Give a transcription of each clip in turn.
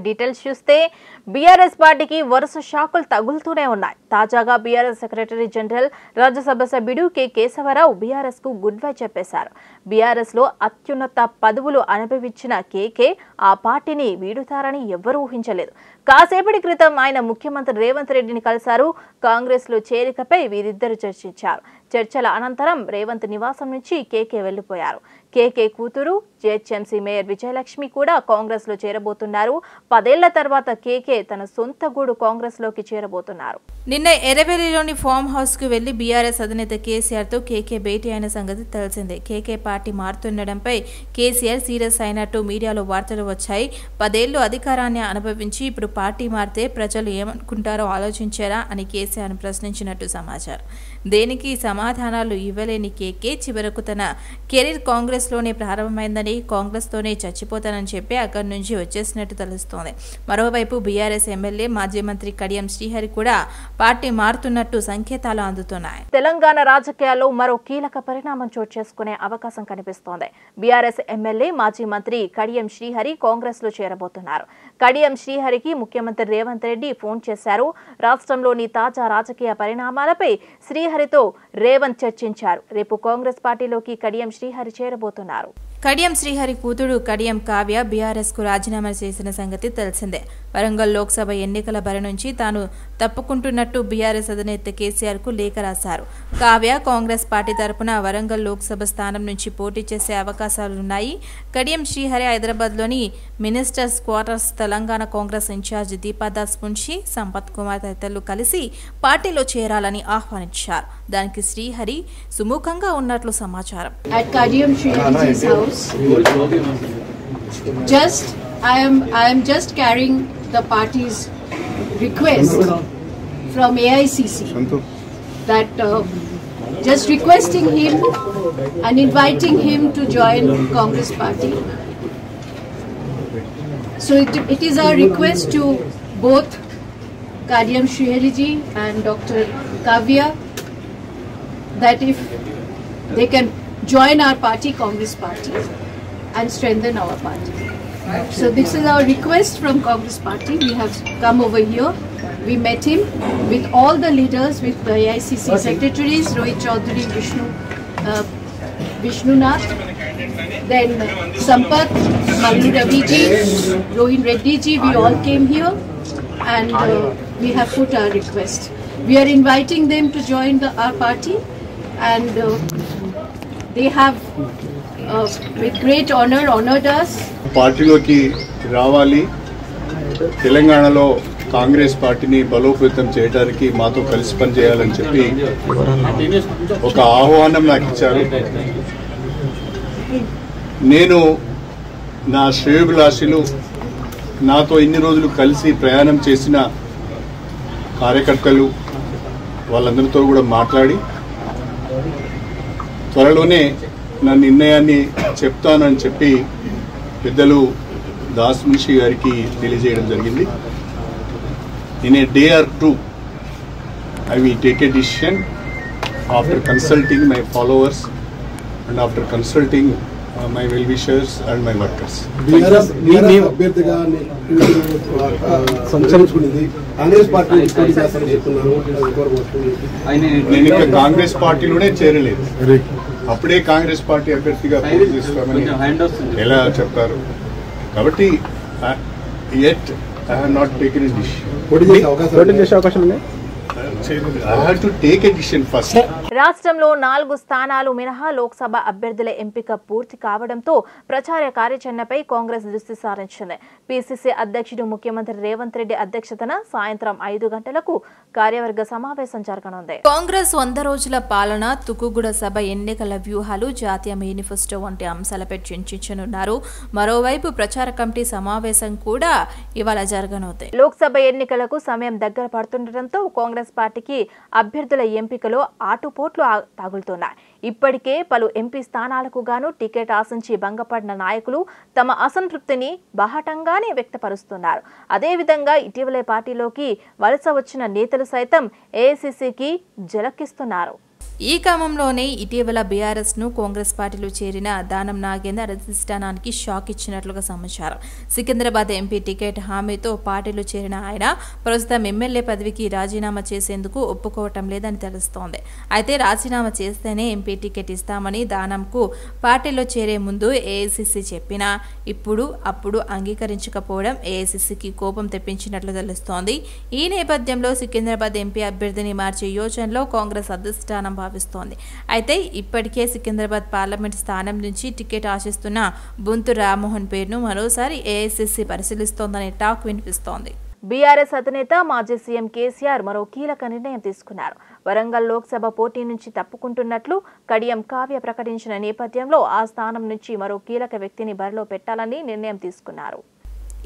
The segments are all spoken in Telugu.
డీటెయిల్స్ చూస్తే బీఆర్ఎస్ పార్టీకి వరుస షాకులు తగులుతూనే ఉన్నాయి. తాజాగా బీఆర్ఎస్ సెక్రటరీ జనరల్ రాజ్యసభ సభ్యుడు కె కేశవరావు బీఆర్ఎస్ కు గుడ్ బై చెప్పేశారు. బీఆర్ఎస్ లో అత్యున్నత పదవులు అనుభవించిన కేకే ఆ పార్టీని వీడుతారని ఎవ్వరూ ఊహించలేదు. కాసేపటి క్రితం ఆయన ముఖ్యమంత్రి రేవంత్ రెడ్డిని కలిశారు. కాంగ్రెస్ లో చేరికపై వీరిద్దరు చర్చించారు. చర్చల అనంతరం రేవంత్ నివాసం నుంచి కేకే వెళ్లిపోయారు. కేకే కూతురు జీహెచ్ఎంసీ మేయర్ విజయలక్ష్మి కూడా కాంగ్రెస్ లో చేరబోతున్నారు. 10 ఏళ్ల తర్వాత కేకే తన సొంత గూడు కాంగ్రెస్ లోకి చేరబోతున్నారు. నిన్న ఎర్రవెల్లిలోని ఫామ్ హౌస్ కు వెళ్లి బీఆర్ఎస్ అధినేత కేసీఆర్ తో కేకే భేటీ అయిన సంగతి తెలిసిందే. కేకే పార్టీ మారుతుండడంపై కేసీఆర్ సీరియస్ అయినట్టు మీడియాలో వార్తలు వచ్చాయి. 10 ఏళ్లు అధికారాన్ని అనుభవించి ఇప్పుడు పార్టీ మారితే ప్రజలు ఏమనుకుంటారో ఆలోచించారా అని కేసీఆర్ ప్రశ్నించినట్టు సమాచారం. దేనికి సమాధానాలు ఇవ్వలేని కేకే చివరకు తన కెరీర్ కాంగ్రెస్ లోనే ప్రారంభమైందని, కాంగ్రెస్ తోనే చచ్చిపోతానని చెప్పి అక్కడి నుంచి వచ్చేసినట్టు తెలుస్తోంది. మరోవైపు బీఆర్ఎస్ ఎమ్మెల్యే మాజీ మంత్రి కడియం శ్రీహరి కూడా పార్టీ మారుతున్నట్టు సంకేతాలు అందుతున్నాయి. తెలంగాణ రాజకీయాల్లో మరో కీలక పరిణామం చోటు చేసుకునే అవకాశం కనిపిస్తోంది. బీఆర్ఎస్ ఎమ్మెల్యే మాజీ మంత్రి కడియం శ్రీహరి కాంగ్రెస్ లో చేరబోతున్నారు. కడియం శ్రీహరికి ముఖ్యమంత్రి రేవంత్ రెడ్డి ఫోన్ చేశారు. రాష్ట్రంలోని తాజా రాజకీయ పరిణామాలపై శ్రీహరితో రేవంత్ చర్చించారు. రేపు కాంగ్రెస్ పార్టీలోకి కడియం శ్రీహరి చేరబోతున్నారు. కడియం శ్రీహరి కూతురు కడియం కావ్య బీఆర్ఎస్ కు రాజీనామా చేసిన సంగతి తెలిసిందే. వరంగల్ లోక్సభ ఎన్నికల బరి నుంచి తాను తప్పుకుంటున్నట్టు బీఆర్ఎస్ అధినేత కేసీఆర్ కు లేఖ రాశారు. కావ్య కాంగ్రెస్ పార్టీ తరపున వరంగల్ లోక్సభ స్థానం నుంచి పోటీ చేసే అవకాశాలున్నాయి. కడియం శ్రీహరి హైదరాబాద్ లోని ministers quarters Telangana Congress incharge Deepa Das Munshi, Sampath Kumar తదితరులు కలిసి పార్టీలో చేరాలని ఆహ్వానించారు. దానికి శ్రీహరి సుముఖంగా ఉన్నట్లు సమాచారం. I am just carrying the party's request from AICC that just requesting him and inviting him to join Congress party. So it is our request to both Kadiam Shrihari ji and Dr. Kavya that if they can join our party, Congress party, and strengthen our party. So this is our request from Congress party. We have come over here. We met him with all the leaders, with the AICC secretaries, Rohit Chaudhary, Vishnu Nath, then Sampath, Mallu Ravi ji, Rohin Reddy ji. We all came here and we have put our request. We are inviting them to join our party and they have with great honor honored us. పార్టీలోకి రావాలి, తెలంగాణలో కాంగ్రెస్ పార్టీని బలోపేతం చేయడానికి మాతో కలిసి పనిచేయాలని చెప్పి ఒక ఆహ్వానం నాకు ఇచ్చారు. నేను నా శ్రేయోభిలాషులు, నాతో ఇన్ని రోజులు కలిసి ప్రయాణం చేసిన కార్యకర్తలు వాళ్ళందరితో కూడా మాట్లాడి త్వరలోనే నా నిర్ణయాన్ని చెప్తానని చెప్పి పెద్దలు దాస్ మున్షి గారికి తెలియజేయడం జరిగింది. In a day or two I will take a decision after consulting my followers and after consulting my well wishers and my workers. నేను ఇంకా కాంగ్రెస్ పార్టీలోనే చేరలేదు. అప్పుడే కాంగ్రెస్ పార్టీ అభ్యర్థిగా పోటీ చేస్తామని ఎలా చెప్తారు? కాబట్టి yet I have not taken a decision. I have to take a decision first. రాష్ట్రంలో 4 స్థానాలు మినహా లోక్సభ అభ్యర్థుల ఎంపిక పూర్తి కావడంతో ప్రచార కార్యాచరణపై కాంగ్రెస్ దృష్టి సారించింది. పిసిసి అధ్యక్షుడు ముఖ్యమంత్రి రేవంత్ రెడ్డి అధ్యక్షతన సాయంత్రం 5 గంటలకు కార్యవర్గ సమావేశం జరగనుంది. కాంగ్రెస్ 100 రోజుల పాలన, తుకుగూడ సభ ఎన్నికల వ్యూహాలు, జాతీయ మేనిఫెస్టో వంటి అంశాలపై చర్చించనున్నారు. మరోవైపు ప్రచార కమిటీ సమావేశం కూడా ఇవాళ జరగనుంది. లోక్సభ ఎన్నికలకు సమయం దగ్గర పడుతుండటంతో కాంగ్రెస్ పార్టీకి అభ్యర్థుల ఎంపికలో ఆటుపోట్లు తగులుతున్నాయి. ఇప్పటికే పలు ఎంపీ స్థానాలకు గాను టికెట్ ఆశించి భంగపడిన నాయకులు తమ అసంతృప్తిని బాహటంగానే వ్యక్తపరుస్తున్నారు. అదేవిధంగా ఇటీవలే పార్టీలోకి వలస వచ్చిన నేతలు సైతం ఏఐసీసీకి జలకిస్తున్నారు. ఈ క్రమంలోనే ఇటీవల బీఆర్ఎస్ను కాంగ్రెస్ పార్టీలో చేరిన దానం నాగేందర్ అధిష్టానానికి షాక్ ఇచ్చినట్లుగా సమాచారం. సికింద్రాబాద్ ఎంపీ టికెట్ హామీతో పార్టీలో చేరిన ఆయన ప్రస్తుతం ఎమ్మెల్యే పదవికి రాజీనామా చేసేందుకు ఒప్పుకోవటం లేదని తెలుస్తోంది. అయితే రాజీనామా చేస్తేనే ఎంపీ టికెట్ ఇస్తామని దానంకు పార్టీలో చేరే ముందు ఏఐసీసీ చెప్పినా అప్పుడు అంగీకరించకపోవడం ఏఐసీసీకి కోపం తెప్పించినట్లు తెలుస్తోంది. ఈ నేపథ్యంలో సికింద్రాబాద్ ఎంపీ అభ్యర్థిని మార్చే యోచనలో కాంగ్రెస్ అధిష్టానం భావిస్తోంది. అయితే ఇప్పటికే సికింద్రాబాద్ పార్లమెంట్ స్థానం నుంచి టికెట్ ఆశిస్తున్న బొంతు రామ్మోహన్ పేరును మరోసారి ఏఐసీసీ పరిశీలిస్తోందనే టాక్ వినిపిస్తోంది. బీఆర్ఎస్ అధినేత మాజీ సీఎం కేసీఆర్ మరో కీలక నిర్ణయం తీసుకున్నారు. వరంగల్ లోక్సభ పోటీ నుంచి తప్పుకుంటున్నట్లు కడియం కావ్య ప్రకటించిన నేపథ్యంలో ఆ స్థానం నుంచి మరో కీలక వ్యక్తిని బరిలో పెట్టాలని నిర్ణయం తీసుకున్నారు.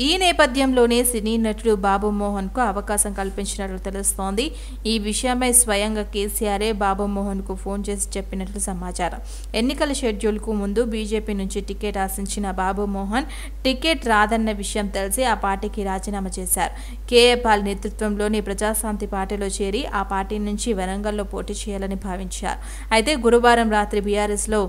ఈ నేపథ్యంలోనే సినీ నటుడు బాబు మోహన్ కు అవకాశం కల్పించినట్లు తెలుస్తోంది. ఈ విషయమై స్వయంగా కేసీఆర్ బాబు మోహన్ కు ఫోన్ చేసి చెప్పినట్లు సమాచారం. ఎన్నికల షెడ్యూల్ కు ముందు బీజేపీ నుంచి టికెట్ ఆశించిన బాబు మోహన్ టికెట్ రాదన్న విషయం తెలిసి ఆ పార్టీకి రాజీనామా చేశారు. కేఏ పాల్ నేతృత్వంలోని ప్రజాశాంతి పార్టీలో చేరి ఆ పార్టీ నుంచి వరంగల్లో పోటీ చేయాలని భావించారు. అయితే గురువారం రాత్రి బీఆర్ఎస్ లో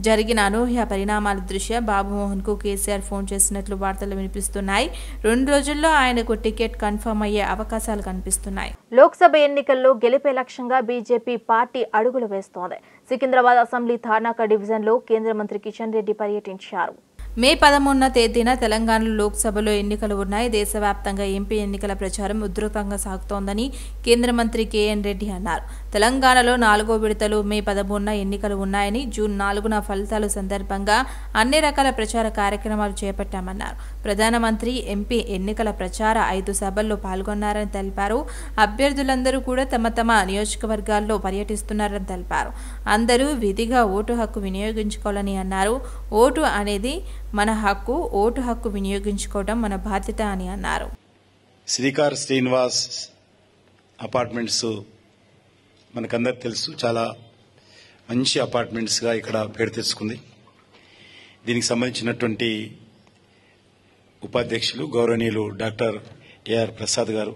జరిగిన అనూహ్య పరిణామాల దృష్ట్యా బాబు మోహన్ కు కేసీఆర్ ఫోన్ చేసినట్లు వార్తలు వినిపిస్తున్నాయి. 2 రోజుల్లో ఆయనకు టికెట్ కన్ఫర్మ్ అయ్యే అవకాశాలు కనిపిస్తున్నాయి. లోక్సభ ఎన్నికల్లో గెలిపే లక్ష్యంగా బీజేపీ పార్టీ అడుగులు వేస్తోంది. సికింద్రాబాద్ అసెంబ్లీ తార్నాక డివిజన్లో కేంద్ర మంత్రి కిషన్ రెడ్డి పర్యటించారు. మే 13వ తేదీన తెలంగాణలో లోక్సభలో ఎన్నికలు ఉన్నాయి. దేశవ్యాప్తంగా ఎంపీ ఎన్నికల ప్రచారం ఉధృతంగా సాగుతోందని కేంద్ర మంత్రి కేఎన్ రెడ్డి అన్నారు. తెలంగాణలో 4వ విడతలో మే 13న ఎన్నికలు ఉన్నాయని, జూన్ 4న ఫలితాల సందర్భంగా అన్ని రకాల ప్రచార కార్యక్రమాలు చేపట్టామన్నారు. ప్రధానమంత్రి ఎంపీ ఎన్నికల ప్రచార 5 సభల్లో పాల్గొన్నారని తెలిపారు. అభ్యర్థులందరూ కూడా తమ నియోజకవర్గాల్లో పర్యటిస్తున్నారని తెలిపారు. అందరూ విధిగా ఓటు హక్కు వినియోగించుకోవాలని అన్నారు. ఓటు అనేది మన హక్కు, ఓటు హక్కు వినియోగించుకోవడం మన బాధ్యత అని అన్నారు. శ్రీకార్ శ్రీనివాస్ అపార్ట్మెంట్స్ మనకందరూ తెలుసు, చాలా మంచి అపార్ట్మెంట్స్గా ఇక్కడ పేరు తెచ్చుకుంది. దీనికి సంబంధించినటువంటి ఉపాధ్యక్షులు గౌరవనీయులు డాక్టర్ ఏఆర్ ప్రసాద్ గారు,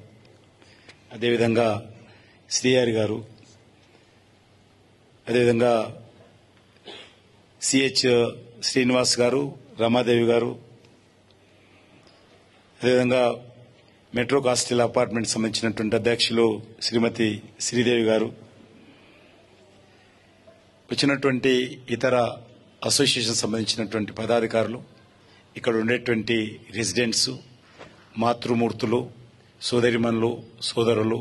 అదేవిధంగా శ్రీహరి గారు, అదేవిధంగా సిహెచ్ శ్రీనివాస్ గారు, రమాదేవి గారు, అదేవిధంగా మెట్రో కాస్టిల్ అపార్ట్మెంట్ సంబంధించినటువంటి అధ్యక్షులు శ్రీమతి శ్రీదేవి గారు, వచ్చినటువంటి ఇతర అసోసియేషన్ సంబంధించినటువంటి పదాధికారులు, ఇక్కడ ఉండేటువంటి రెసిడెంట్స్, మాతృమూర్తులు, సోదరిమణులు, సోదరులు,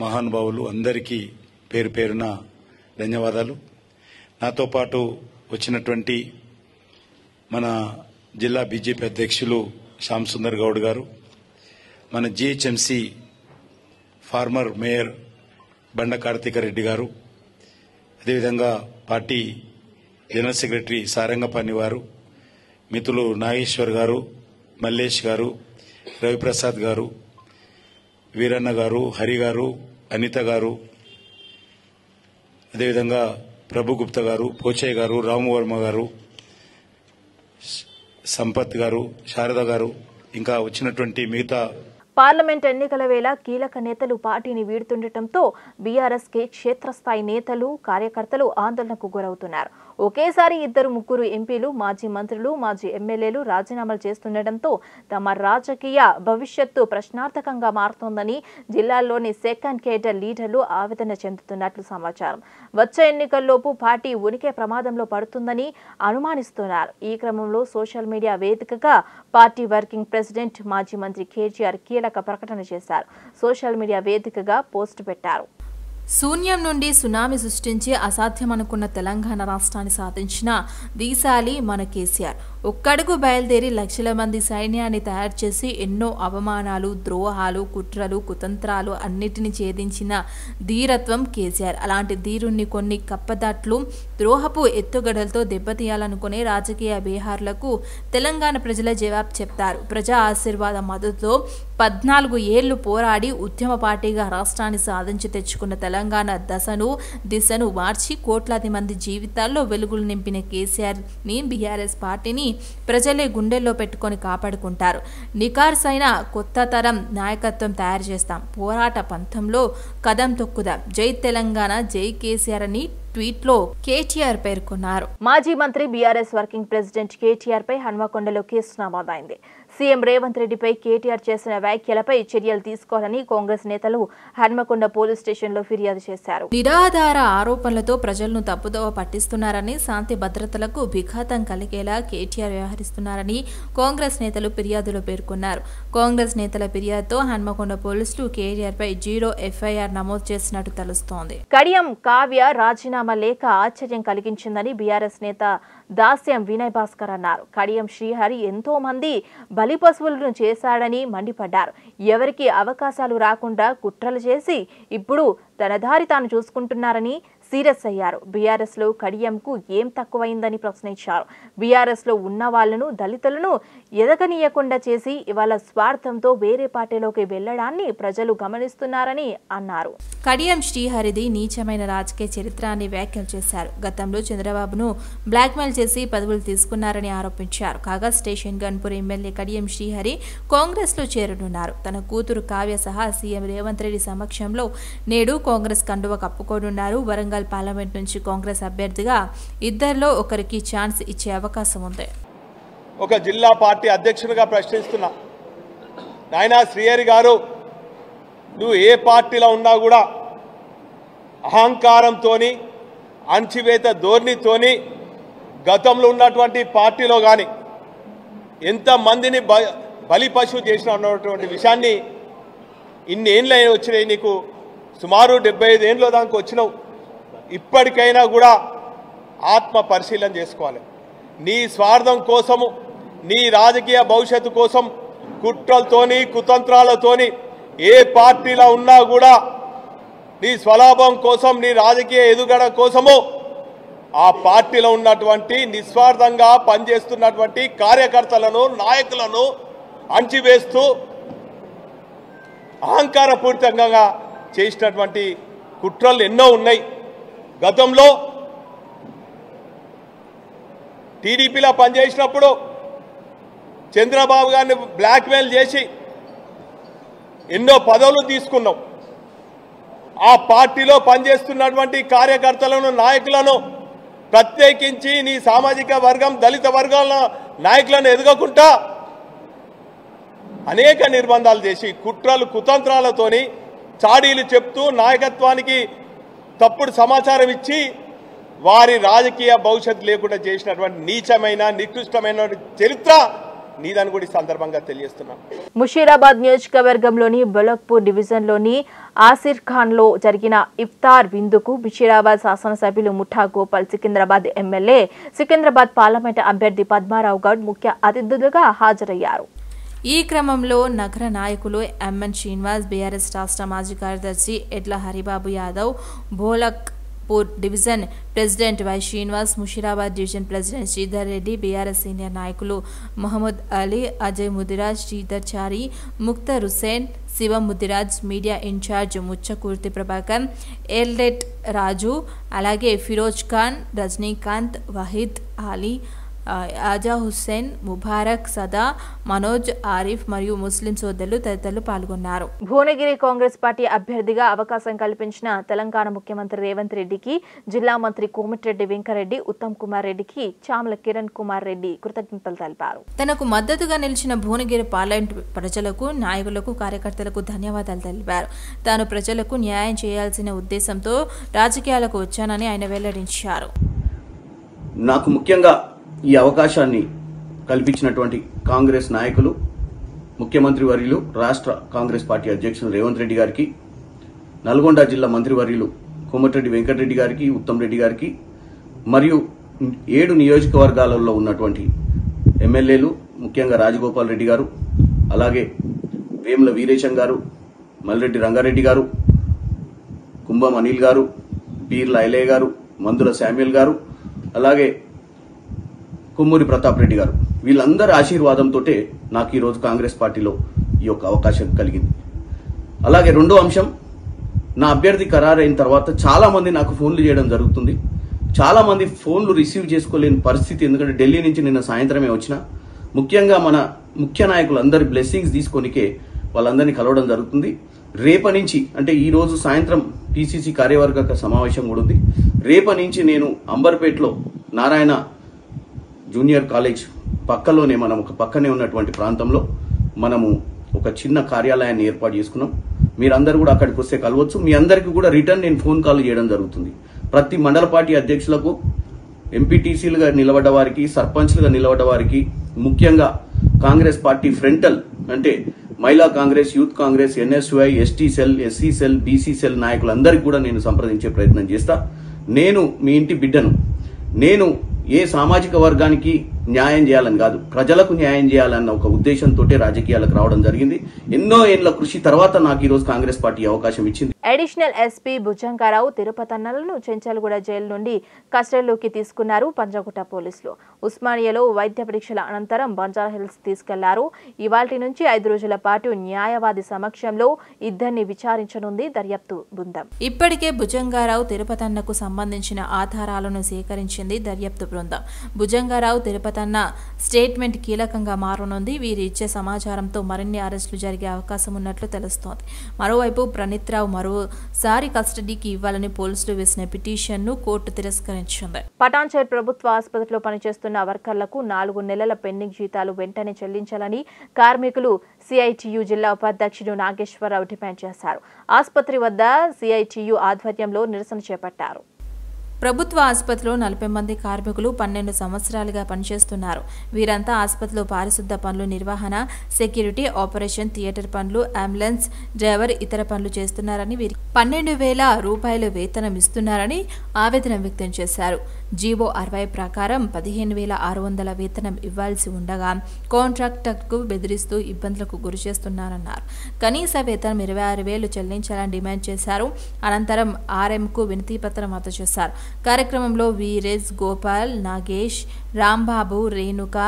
మహానుభావులు అందరికీ పేరు పేరున ధన్యవాదాలు. నాతో పాటు వచ్చినటువంటి మన జిల్లా బీజేపీ అధ్యక్షులు శ్యామ్ సుందర్ గౌడ్ గారు, మన జీహెచ్ఎంసీ ఫార్మర్ మేయర్ బండ కార్తీక రెడ్డి గారు, అదేవిధంగా పార్టీ జనరల్ సెక్రటరీ సారంగపాణి వారు, మిత్రులు నాగేశ్వర్ గారు, మల్లేష్ గారు, రవిప్రసాద్ గారు, వీరన్న గారు, హరి గారు, అనిత గారు, అదేవిధంగా ప్రభుగుప్త గారు, పోచయ్య గారు, రామవర్మ గారు, సంపత్ గారు, శారద గారు, ఇంకా వచ్చినటువంటి మిగతా పార్లమెంట్ ఎన్నికల వేళ కీలక నేతలు పార్టీని వీడుతుండటంతో బీఆర్ఎస్ కే క్షేత్రస్థాయి నేతలు, కార్యకర్తలు ఆందోళనకు గురవుతున్నారు. ఒకేసారి 2-3 ఎంపీలు, మాజీ మంత్రులు, మాజీ ఎమ్మెల్యేలు రాజీనామాలు చేస్తుండటంతో తమ రాజకీయ భవిష్యత్తు ప్రశ్నార్థకంగా మారుతోందని జిల్లాల్లోని సెకండ్ కేడర్ లీడర్లు ఆవేదన చెందుతున్నట్లు సమాచారం. వచ్చే ఎన్నికల్లోపు పార్టీ ఉనికి ప్రమాదంలో పడుతుందని అనుమానిస్తున్నారు. ఈ క్రమంలో సోషల్ మీడియా వేదికగా పార్టీ వర్కింగ్ ప్రెసిడెంట్ మాజీ మంత్రి కేటీఆర్ కీలక ప్రకటన చేశారు. సోషల్ మీడియా వేదికగా పోస్ట్ పెట్టారు. శూన్యం నుండి సునామీ సృష్టించి అసాధ్యమనుకున్న తెలంగాణ రాష్ట్రాన్ని సాధించిన దీశాలి మన కేసీఆర్. ఒక్కడుగు బయలుదేరి లక్షల మంది సైన్యాన్ని తయారు చేసి ఎన్నో అవమానాలు, ద్రోహాలు, కుట్రలు, కుతంత్రాలు అన్నిటినీ ఛేదించిన ధీరత్వం కేసీఆర్. అలాంటి ధీరుణ్ణి కొన్ని కప్పదాట్లు, ద్రోహపు ఎత్తుగడలతో దెబ్బతీయాలనుకునే రాజకీయ బీహార్లకు తెలంగాణ ప్రజల జవాబు చెప్తారు. ప్రజా ఆశీర్వాద మద్దతుతో 14 ఏళ్లు పోరాడి ఉద్యమ పార్టీగా రాష్ట్రాన్ని సాధించి తెచ్చుకున్న తెలంగాణ దిశను మార్చి కోట్లాది మంది జీవితాల్లో వెలుగులు నింపిన కేసీఆర్ ని బీఆర్ఎస్ పార్టీని ప్రజలే గుండెల్లో పెట్టుకొని కాపాడుకుంటారు. నికార్సైన కొత్త తరం నాయకత్వం తయారు చేస్తాం. పోరాట పంథంలో కదం తొక్కుదాం. జై తెలంగాణ, జై కేసీఆర్ అని ట్వీట్లో కేటీఆర్ పేర్కొన్నారు. మాజీ మంత్రి బీఆర్ఎస్ వర్కింగ్ ప్రెసిడెంట్ కేటీఆర్ పై హన్మకొండలో కేసు నమోదైంది. సీఎం రేవంత్ రెడ్డిపై కేటీఆర్ చేసిన వ్యాఖ్యలపై చర్యలు తీసుకోవాలని కాంగ్రెస్ నేతలు హన్మకొండ పోలీస్ స్టేషన్లో ఫిర్యాదు చేశారు. నిరాధార ఆరోపణలతో ప్రజలను తప్పుదోవ పట్టిస్తున్నారని, శాంతి భద్రతలకు విఘాతం కలిగేలా కేటీఆర్ వ్యవహరిస్తున్నారని కాంగ్రెస్ నేతలు ఫిర్యాదులో పేర్కొన్నారు. కాంగ్రెస్ నేతల ఫిర్యాదుతో హన్మకొండ పోలీసులు కేటీఆర్ పై 0 ఎఫ్ఐఆర్ నమోదు చేసినట్టు తెలుస్తోంది. కడియం కావ్య రాజీనామా లేఖ ఆశ్చర్యం కలిగించిందని బీఆర్ఎస్ నేత దాస్యం వినయ్ భాస్కర్ అన్నారు. కడియం శ్రీహరి ఎంతో మంది బలి పశువులను చేశాడని మండిపడ్డారు. ఎవరికి అవకాశాలు రాకుండా కుట్రలు చేసి ఇప్పుడు తన దారి తాను చూసుకుంటున్నారని సీరియస్ అయ్యారు. బీఆర్ఎస్ లో కడియంకు ఏం తక్కువైందని ప్రశ్నించారు. బీఆర్ఎస్ లో ఉన్న వాళ్లను, దళితులను ఎదగనీయకుండా చేసి ఇవాళ స్వార్థంతో వేరే పార్టీలోకి వెళ్లడాన్ని ప్రజలు గమనిస్తున్నారని అన్నారు. కడియం శ్రీహరిది నీచమైన రాజకీయ చరిత్ర అని వ్యాఖ్యలు చేశారు. గతంలో చంద్రబాబును బ్లాక్మెయిల్ చేసి పదవులు తీసుకున్నారని ఆరోపించారు. కాగా స్టేషన్ గన్పూర్ ఎమ్మెల్యే కడియం శ్రీహరి కాంగ్రెస్ లో చేరనున్నారు. తన కూతురు కావ్య సహా సీఎం రేవంత్ రెడ్డి సమక్షంలో నేడు కాంగ్రెస్ కండువ కప్పుకోనున్నారు. వరంగల్ పార్లమెంట్ నుంచి కాంగ్రెస్ అభ్యర్థిగా ఇద్దరిలో ఒకరికి ఛాన్స్ ఇచ్చే అవకాశం ఉంది. ఒక జిల్లా పార్టీ అధ్యక్షుడిగా ప్రశ్నిస్తున్నా, నాయనా శ్రీహరి గారు, నువ్వు ఏ పార్టీలో ఉన్నా కూడా అహంకారంతోని, అణచివేత ధోరణితోని గతంలో ఉన్నటువంటి పార్టీలో కానీ ఎంతమందిని బలి పశువు చేసిన ఉన్నటువంటి విషయాన్ని ఇన్ని ఏళ్ళు వచ్చినాయి, నీకు సుమారు 75 ఏళ్ళ దాకా వచ్చినావు. ఇప్పటికైనా కూడా ఆత్మ పరిశీలన చేసుకోవాలి. నీ స్వార్థం కోసము, నీ రాజకీయ భవిష్యత్తు కోసం కుట్రలతోని, కుతంత్రాలతోని ఏ పార్టీలో ఉన్నా కూడా నీ స్వలాభం కోసం, నీ రాజకీయ ఎదుగుదల కోసము ఆ పార్టీలో ఉన్నటువంటి నిస్వార్థంగా పనిచేస్తున్నటువంటి కార్యకర్తలను, నాయకులను అణచివేస్తూ అహంకారపూరితంగా చేసినటువంటి కుట్రలు ఎన్నో ఉన్నాయి. గతంలో టీడీపీలో పనిచేసినప్పుడు చంద్రబాబు గారిని బ్లాక్మెయిల్ చేసి ఎన్నో పదవులు తీసుకున్నాం. ఆ పార్టీలో పనిచేస్తున్నటువంటి కార్యకర్తలను, నాయకులను ప్రత్యేకించి నీ సామాజిక వర్గం, దళిత వర్గాల నాయకులను ఎదగకుండా అనేక నిర్బంధాలు చేసి కుట్రలు, కుతంత్రాలతోని చాడీలు చెప్తూ నాయకత్వానికి తప్పుడు సమాచారం ఇచ్చి వారి రాజకీయ భవిష్యత్తు లేకుండా చేసినటువంటి నీచమైన, నికృష్టమైన చరిత్ర నీదని కూడా ఈ సందర్భంగా తెలియజేస్తున్నాను. ముషీరాబాద్ నియోజకవర్గంలోని బొలక్పూర్ డివిజన్లోని ఆసిర్ ఖాన్ లో జరిగిన ఇఫ్తార్ విందుకు ముషీరాబాద్ శాసనసభ్యులు ముఠా గోపాల్, సికింద్రాబాద్ ఎమ్మెల్యే, సికింద్రాబాద్ పార్లమెంట్ అభ్యర్థి పద్మారావు గౌడ్ ముఖ్య అతిథులుగా హాజరయ్యారు. ఈ క్రమంలో నగర నాయకులు ఎంఎన్ శ్రీనివాస్, బీఆర్ఎస్ రాష్ట్ర మాజీ కార్యదర్శి Edla Haribabu Yadav, Bholakpur division president Y Srinivas, Musheerabad division president Sridhar Reddy, BRS senior నాయకులు మహమ్మద్ అలీ, అజయ్ ముదిరాజ్, శ్రీధర్ చారి, ముక్తర్ హుసేన్, శివం ముదిరాజ్, మీడియా ఇన్ఛార్జ్ ముచ్చకూర్తి ప్రభాకర్, ఎల్డెట్ రాజు, అలాగే ఫిరోజ్ ఖాన్, రజనీకాంత్, వహీద్ అలీ, ఆజా హుస్సేన్, ముబారక్, సదా, మనోజ్, ఆరిఫ్ మరియు ముస్లిం సోదరులు తదితరులు పాల్గొన్నారు. భువనగిరి కాంగ్రెస్ పార్టీ అభ్యర్థిగా అవకాశం కల్పించిన తెలంగాణ ముఖ్యమంత్రి రేవంత్ రెడ్డికి జిల్లా మంత్రి కోమటిరెడ్డి వెంకరెడ్డి, ఉత్తమ్ కుమార్ రెడ్డికి చామల కిరణ్ కుమార్ రెడ్డి కృతజ్ఞతలు తెలిపారు. తనకు మద్దతుగా నిలిచిన భువనగిరి పార్లమెంట్ ప్రజలకు, నాయకులకు, కార్యకర్తలకు ధన్యవాదాలు తెలిపారు. తాను ప్రజలకు న్యాయం చేయాల్సిన ఉద్దేశంతో రాజకీయాలకు వచ్చానని ఆయన వెల్లడించారు. నాకు ముఖ్యంగా ఈ అవకాశాన్ని కల్పించినటువంటి కాంగ్రెస్ నాయకులు, ముఖ్యమంత్రి వర్యులు, రాష్ట్ర కాంగ్రెస్ పార్టీ అధ్యక్షులు రేవంత్ రెడ్డి గారికి, నల్గొండ జిల్లా మంత్రివర్యులు కోమటిరెడ్డి వెంకటరెడ్డి గారికి, ఉత్తమ్ రెడ్డి గారికి, మరియు 7 నియోజకవర్గాలలో ఉన్నటువంటి ఎమ్మెల్యేలు, ముఖ్యంగా రాజగోపాల్ రెడ్డి గారు, అలాగే వేముల వీరేశం గారు, మల్రెడ్డి రంగారెడ్డి గారు, కుంభం అనిల్ గారు, పీర్ల ఐలయ్య గారు, మందుల శామ్యుల్ గారు, అలాగే కొమ్మూరి ప్రతాప్ రెడ్డి గారు, వీళ్ళందరి ఆశీర్వాదంతో నాకు ఈరోజు కాంగ్రెస్ పార్టీలో ఈ యొక్క అవకాశం కలిగింది. అలాగే రెండో అంశం, నా అభ్యర్థి ఖరారైన తర్వాత చాలా మంది నాకు ఫోన్లు చేయడం జరుగుతుంది. చాలామంది ఫోన్లు రిసీవ్ చేసుకోలేని పరిస్థితి, ఎందుకంటే ఢిల్లీ నుంచి నిన్న సాయంత్రమే వచ్చిన. ముఖ్యంగా మన ముఖ్య నాయకులందరి బ్లెస్సింగ్స్ తీసుకొనికే వాళ్ళందరినీ కలవడం జరుగుతుంది. రేపటి నుంచి అంటే ఈ రోజు సాయంత్రం పిసిసి కార్యవర్గ సమావేశం కూడా ఉంది. రేపటి నుంచి నేను అంబర్పేటలో నారాయణ జూనియర్ కాలేజ్ పక్కలోనే మనం ఒక పక్కనే ఉన్నటువంటి ప్రాంతంలో మనము ఒక చిన్న కార్యాలయాన్ని ఏర్పాటు చేసుకున్నాం. మీరందరూ కూడా అక్కడికి వస్తే కలవచ్చు. మీ అందరికీ కూడా రిటర్న్ నేను ఫోన్ కాల్ చేయడం జరుగుతుంది. ప్రతి మండల పార్టీ అధ్యక్షులకు, ఎంపీటీసీలుగా నిలబడ్డ వారికి, సర్పంచ్లుగా నిలబడ్డ వారికి, ముఖ్యంగా కాంగ్రెస్ పార్టీ ఫ్రంటల్ అంటే మహిళా Congress, youth Congress, NSUI, ST cell, SC cell, BC cell నాయకులందరికీ కూడా నేను సంప్రదించే ప్రయత్నం చేస్తా. నేను మీ ఇంటి బిడ్డను. నేను ఏ సామాజిక వర్గానికి న్యాయం చేయాలని కాదు, ప్రజలకు న్యాయం చేయాలన్న ఒక ఉద్దేశంతో రాజకీయాలకు రావడం జరిగింది. ఎన్నో ఏళ్ల కృషి తర్వాత నాకు ఈరోజు కాంగ్రెస్ పార్టీ అవకాశం ఇచ్చింది. Additional SP Bhujangarao తిరుపతన్నలను Chanchalguda jail నుండి కస్టడీలోకి తీసుకున్నారు పంజాగుట్ట పోలీసులు. ఉస్మానియాలో వైద్య పరీక్షల అనంతరం బంజారాహిల్స్ తీసుకెళ్లారు. ఇవాల్టి నుంచి 5 రోజుల పాటు న్యాయవాది సమక్షంలో ఇద్దరిని విచారించనుంది దర్యాప్తు బృందం. ఇప్పటికే భుజంగారావు తిరుపతన్నకు సంబంధించిన ఆధారాలను సేకరించింది దర్యాప్తు బృందం. భుజంగారావు తిరుపతన్న స్టేట్మెంట్ కీలకంగా మారనుంది. వీరు ఇచ్చే సమాచారంతో మరిన్ని అరెస్టులు జరిగే అవకాశం ఉన్నట్లు తెలుస్తోంది. మరోవైపు ప్రణీత్ రావు మరోసారి కస్టడీకి ఇవ్వాలని పోలీసులు వేసిన పిటిషన్ను కోర్టు తిరస్కరించింది. పటాన్చేరు ప్రభుత్వ ఆసుపత్రిలో పనిచేస్తున్న వర్కర్లకు 4 నెలల పెండింగ్ జీతాలు వెంటనే చెల్లించాలని కార్మికులు సిఐటియు జిల్లా ఉపాధ్యక్షుడు నాగేశ్వరరావు డిమాండ్ చేశారు. ఆసుపత్రి వద్ద సిఐటియు ఆధ్వర్యంలో నిరసన చేపట్టారు. ప్రభుత్వ ఆసుపత్రిలో 40 మంది కార్మికులు 12 సంవత్సరాలుగా పనిచేస్తున్నారు. వీరంతా ఆసుపత్రిలో పారిశుద్ధ పనులు, నిర్వహణ, సెక్యూరిటీ, ఆపరేషన్ థియేటర్ పనులు, అంబులెన్స్ డ్రైవర్, ఇతర పనులు చేస్తున్నారని, వీరికి 12,000 రూపాయలు వేతనం ఇస్తున్నారని ఆవేదన వ్యక్తం చేశారు. జీవో 60 ప్రకారం 15,600 వేతనం ఇవ్వాల్సి ఉండగా కాంట్రాక్టర్కు బెదిరిస్తూ ఇబ్బందులకు గురి చేస్తున్నారన్నారు. కనీస వేతనం 26,000 చెల్లించాలని డిమాండ్ చేశారు. అనంతరం ఆర్ఎంకు వినతి పత్రం అందజేశారు. కార్యక్రమంలో వీరేజ్, గోపాల్, నాగేష్, రాంబాబు, రేణుక,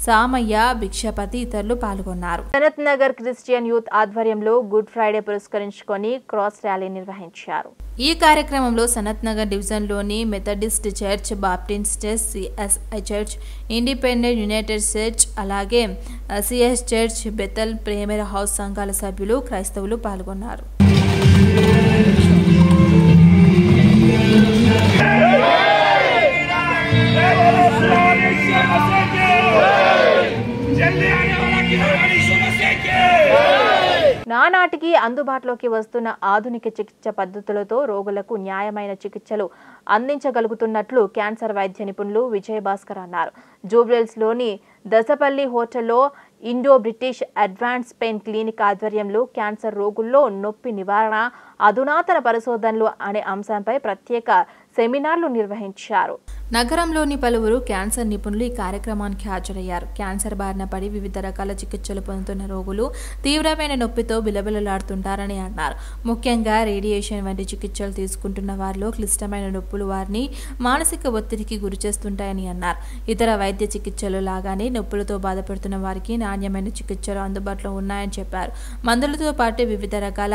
సామయ్య, భిక్షపతి ఇతరులు పాల్గొన్నారు. సనత్ నగర్ క్రిస్టియన్ యూత్ ఆధ్వర్యంలో గుడ్ ఫ్రైడే పురస్కరించుకొని క్రాస్ ర్యాలీ నిర్వహించారు. ఈ కార్యక్రమంలో సనత్ నగర్ డివిజన్లోని Methodist church, Baptist church, CSI church, independent united church, అలాగే CS church, Bethel prayer house సంఘాల సభ్యులు, క్రైస్తవులు పాల్గొన్నారు. నానాటికి అందుబాటులోకి వస్తున్న ఆధునిక చికిత్స పద్ధతులతో రోగులకు న్యాయమైన చికిత్సలు అందించగలుగుతున్నట్లు క్యాన్సర్ వైద్య నిపుణులు విజయభాస్కర్ అన్నారు. జూబ్లీహిల్స్లోని దసపల్లి హోటల్లో Indo British advance pain clinic ఆధ్వర్యంలో క్యాన్సర్ రోగుల్లో నొప్పి నివారణ, అధునాతన పరిశోధనలు అనే అంశంపై ప్రత్యేక సెమినార్లు నిర్వహించారు. నగరంలోని పలువురు క్యాన్సర్ నిపుణులు ఈ కార్యక్రమానికి హాజరయ్యారు. క్యాన్సర్ బారిన పడి వివిధ రకాల చికిత్సలు పొందుతున్న రోగులు తీవ్రమైన నొప్పితో బిలబిలలాడుతుంటారని అన్నారు. ముఖ్యంగా రేడియేషన్ వంటి చికిత్సలు తీసుకుంటున్న వారిలో క్లిష్టమైన నొప్పులు వారిని మానసిక ఒత్తిడికి గురిచేస్తుంటాయని అన్నారు. ఇతర వైద్య చికిత్సలు లాగానే నొప్పులతో బాధపడుతున్న వారికి నాణ్యమైన చికిత్సలు అందుబాటులో ఉన్నాయని చెప్పారు. మందులతో పాటు వివిధ రకాల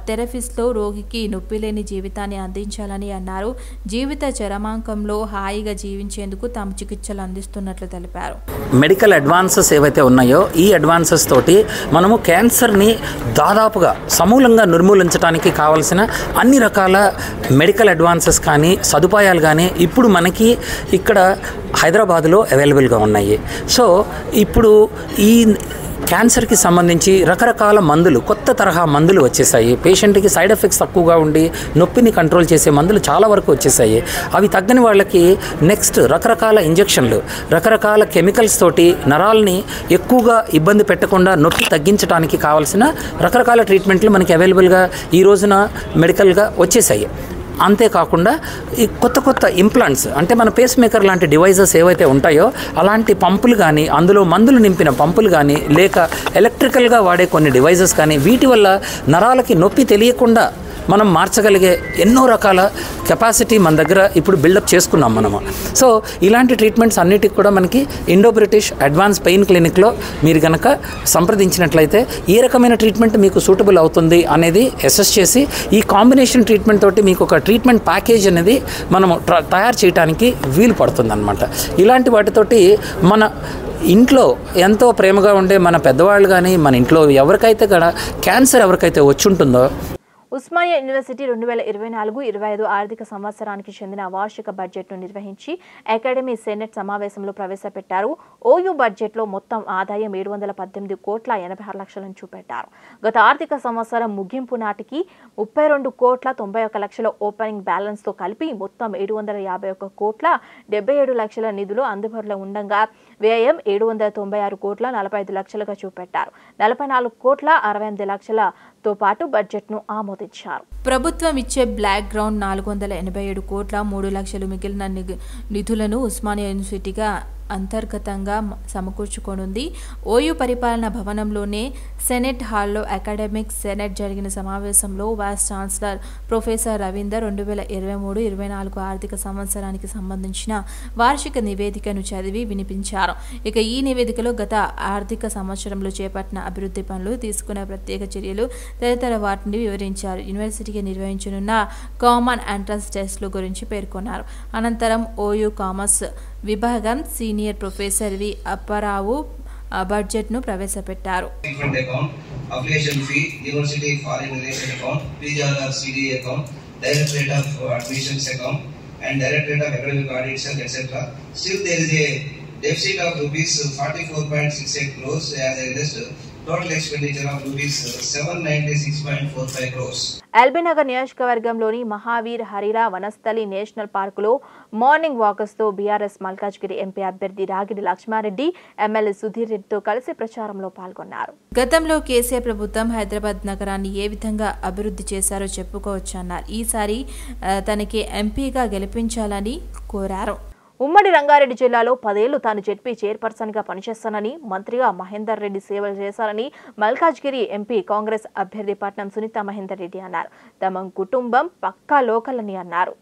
థెరపీస్తో రోగికి నొప్పి లేని జీవితాన్ని అందించాలని అన్నారు. జీవిత చరమాంకంలో హాయిగా జీవించేందుకు తాము చికిత్సలు అందిస్తున్నట్లు తెలిపారు. మెడికల్ అడ్వాన్సెస్ ఏవైతే ఉన్నాయో ఈ అడ్వాన్సెస్ తోటి మనము క్యాన్సర్ని దాదాపుగా సమూలంగా నిర్మూలించడానికి కావాల్సిన అన్ని రకాల మెడికల్ అడ్వాన్సెస్ కానీ సదుపాయాలు కానీ ఇప్పుడు మనకి ఇక్కడ హైదరాబాద్లో అవైలబుల్గా ఉన్నాయి. సో ఇప్పుడు ఈ క్యాన్సర్కి సంబంధించి రకరకాల మందులు, కొత్త తరహా మందులు వచ్చేసాయి. పేషెంట్కి సైడ్ ఎఫెక్ట్స్ తక్కువగా ఉండి నొప్పిని కంట్రోల్ చేసే మందులు చాలా వరకు వచ్చేసాయి. అవి తగ్గని వాళ్ళకి నెక్స్ట్ రకరకాల ఇంజెక్షన్లు, రకరకాల కెమికల్స్ తోటి నరాలని ఎక్కువగా ఇబ్బంది పెట్టకుండా నొప్పి తగ్గించడానికి కావాల్సిన రకరకాల ట్రీట్మెంట్లు మనకి అవైలబుల్గా ఈ రోజున మెడికల్గా వచ్చేసాయి. అంతేకాకుండా ఈ కొత్త కొత్త ఇంప్లాంట్స్ అంటే మన పేస్ మేకర్ లాంటి డివైజెస్ ఏవైతే ఉంటాయో అలాంటి పంపులు కానీ, అందులో మందులు నింపిన పంపులు కానీ, లేక ఎలక్ట్రికల్గా వాడే కొన్ని డివైజెస్ కానీ, వీటి వల్ల నరాలకి నొప్పి తెలియకుండా మనం మార్చగలిగే ఎన్నో రకాల కెపాసిటీ మన దగ్గర ఇప్పుడు బిల్డప్ చేసుకున్నాం మనము. సో ఇలాంటి ట్రీట్మెంట్స్ అన్నిటికి కూడా మనకి ఇండో బ్రిటిష్ అడ్వాన్స్ పెయిన్ క్లినిక్లో మీరు కనుక సంప్రదించినట్లయితే ఏ రకమైన ట్రీట్మెంట్ మీకు సూటబుల్ అవుతుంది అనేది అసెస్ చేసి ఈ కాంబినేషన్ ట్రీట్మెంట్ తోటి మీకు ఒక ట్రీట్మెంట్ ప్యాకేజ్ అనేది మనము తయారు చేయడానికి వీలు పడుతుంది అనమాట. ఇలాంటి వాటితోటి మన ఇంట్లో ఎంతో ప్రేమగా ఉండే మన పెద్దవాళ్ళు కానీ మన ఇంట్లో ఎవరికైతే కూడా క్యాన్సర్ ఎవరికైతే వచ్చి ఉంటుందో ఉస్మానియా యూనివర్సిటీ 2024-25 ఆర్థిక సంవత్సరానికి చెందిన వార్షిక బడ్జెట్ను నిర్వహించి అకాడమీ సెనెట్ సమావేశంలో ప్రవేశపెట్టారు. ఓయూ బడ్జెట్లో మొత్తం ఆదాయం 718,86,00,000 చూపెట్టారు. గత ఆర్థిక సంవత్సరం ముగింపు నాటికి 32,91,00,000 ఓపెనింగ్ బ్యాలెన్స్తో కలిపి మొత్తం 751,77,00,000 నిధులు అందుబాటులో ఉండగా వ్యయం 796,45,00,000గా చూపెట్టారు. 44,68,00,000తో పాటు బడ్జెట్ను ఆమోదించారు. ప్రభుత్వం ఇచ్చే బ్లాక్ గ్రౌండ్ 487,03,00,000 మిగిలిన నిధులను ఉస్మానియా యూనివర్సిటీగా అంతర్గతంగా సమకూర్చుకోనుంది. ఓయూ పరిపాలన భవనంలోనే సెనెట్ హాల్లో అకాడమిక్ సెనెట్ జరిగిన సమావేశంలో వైస్ ఛాన్సలర్ ప్రొఫెసర్ రవీందర్ 2023-24 ఆర్థిక సంవత్సరానికి సంబంధించిన వార్షిక నివేదికను చదివి వినిపించారు. ఇక ఈ నివేదికలో గత ఆర్థిక సంవత్సరంలో చేపట్టిన అభివృద్ధి పనులు, తీసుకున్న ప్రత్యేక చర్యలు తదితర వాటిని వివరించారు. యూనివర్సిటీకి నిర్వహించనున్న కామన్ ఎంట్రన్స్ టెస్టుల గురించి పేర్కొన్నారు. అనంతరం ఓయూ కామర్స్ విభాగం సీనియర్ ప్రొఫెసర్ వి అప్పారావు బడ్జెట్ను ప్రవేశపెట్టారు. deficit of rupees 44.68 crores as against total expenditure of rupees 796.45 crores. LB Nagar నియోజకవర్గంలోని మహావీర్ హరిరా వనస్థలి నేషనల్ పార్కులో మార్నింగ్ వాకర్స్తో బీఆర్ఎస్ మల్కాజ్గిరి ఎంపీ అభ్యర్థి రాగిడి లక్ష్మారెడ్డి ఎమ్మెల్యే సుధీర్ రెడ్డితో కలిసి ప్రచారంలో పాల్గొన్నారు. గతంలో కేసీఆర్ ప్రభుత్వం హైదరాబాద్ నగరాన్ని ఏ విధంగా అభివృద్ధి చేశారో చెప్పుకోవచ్చన్నారు. ఈసారి తనకి ఎంపీగా గెలిపించాలని కోరారు. ఉమ్మడి రంగారెడ్డి జిల్లాలో 10 ఏళ్లు తాను జెడ్పీ చైర్పర్సన్గా పనిచేస్తానని, మంత్రిగా మహేందర్ రెడ్డి సేవలు చేశారని మల్కాజ్గిరి ఎంపీ కాంగ్రెస్ అభ్యర్థి పట్నం సునీత మహేందర్ రెడ్డి అన్నారు. తమ కుటుంబం పక్కా లోకల్ అని అన్నారు.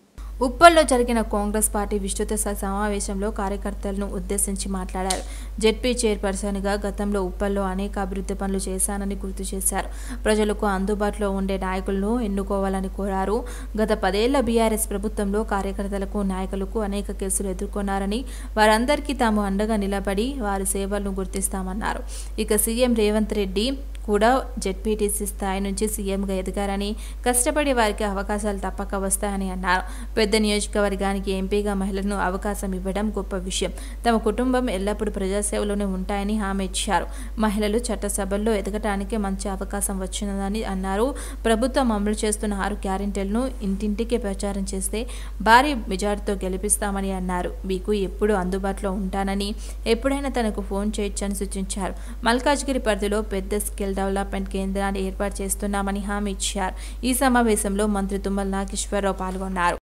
ఉప్పల్లో జరిగిన కాంగ్రెస్ పార్టీ విస్తృత సమావేశంలో కార్యకర్తలను ఉద్దేశించి మాట్లాడారు. జెడ్పీ చైర్పర్సన్గా గతంలో ఉప్పల్లో అనేక అభివృద్ధి పనులు చేశానని గుర్తు చేశారు. ప్రజలకు అందుబాటులో ఉండే నాయకులను ఎన్నుకోవాలని కోరారు. గత 10 ఏళ్ల బీఆర్ఎస్ ప్రభుత్వంలో కార్యకర్తలకు, నాయకులకు అనేక కేసులు ఎదుర్కొన్నారని, వారందరికీ తాము అండగా నిలబడి వారి సేవలను గుర్తిస్తామన్నారు. ఇక సీఎం రేవంత్ రెడ్డి కూడా జెడ్పీటీసీ స్థాయి నుంచి సీఎంగా ఎదిగారని, కష్టపడి వారికి అవకాశాలు తప్పక వస్తాయని అన్నారు. పెద్ద నియోజకవర్గానికి ఎంపీగా మహిళలను అవకాశం ఇవ్వడం గొప్ప విషయం. తమ కుటుంబం ఎల్లప్పుడూ ప్రజాసేవలోనే ఉంటాయని హామీ ఇచ్చారు. మహిళలు చట్టసభల్లో ఎదగటానికి మంచి అవకాశం వచ్చిందని అన్నారు. ప్రభుత్వం అమలు చేస్తున్న 6 గ్యారెంటీలను ఇంటింటికి ప్రచారం చేస్తే భారీ మెజార్టీతో గెలిపిస్తామని అన్నారు. మీకు ఎప్పుడు అందుబాటులో ఉంటానని, ఎప్పుడైనా తనకు ఫోన్ చేయొచ్చని సూచించారు. మల్కాజ్గిరి పరిధిలో పెద్ద స్కేల్ డెవలప్మెంట్ కేంద్రాన్ని ఏర్పాటు చేస్తున్నామని హామీ ఇచ్చారు. ఈ సమావేశంలో మంత్రి తుమ్మల నాగేశ్వరరావు పాల్గొన్నారు.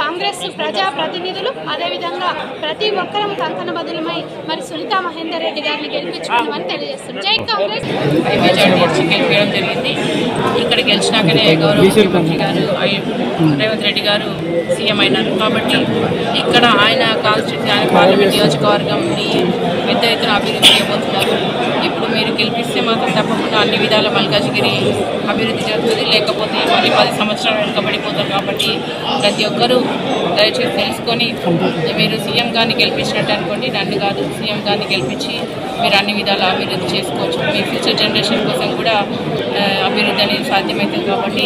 కాంగ్రెస్ ప్రజా ప్రతినిధులు అదేవిధంగా ప్రతి ఒక్కరం కంకణ బదులమై మరి సునీత మహేందర్ రెడ్డి గారిని గెలిపించుకోవడం తెలియజేస్తున్నారు. జై కాంగ్రెస్. గెలిపించడం జరిగింది. ఇక్కడ గెలిచినాకనే గౌరవ ముఖ్యమంత్రి గారు రేవంత్ రెడ్డి గారు సీఎం అయినారు. కాబట్టి ఇక్కడ ఆయన కాన్స్టిట్యూన్సీ, ఆయన పార్లమెంట్ నియోజకవర్గంని పెద్ద ఎత్తున అభివృద్ధి చేయబోతున్నారు. ఇప్పుడు మీరు గెలిపిస్తే మాత్రం తప్పకుండా అన్ని విధాల మల్కాజ్గిరి అభివృద్ధి జరుగుతుంది. లేకపోతే మళ్ళీ 10 సంవత్సరాలు వెనుకబడిపోతారు. కాబట్టి ప్రతి ఒక్కరూ దయచేసి తెలుసుకొని మీరు సీఎం గారిని గెలిపించినట్టు అనుకోండి, నన్ను కాదు సీఎం గారిని గెలిపించి మీరు అన్ని విధాల అభివృద్ధి చేసుకోవచ్చు. మీ ఫ్యూచర్ జనరేషన్ కోసం కూడా అభివృద్ధి అనేది సాధ్యమవుతుంది. కాబట్టి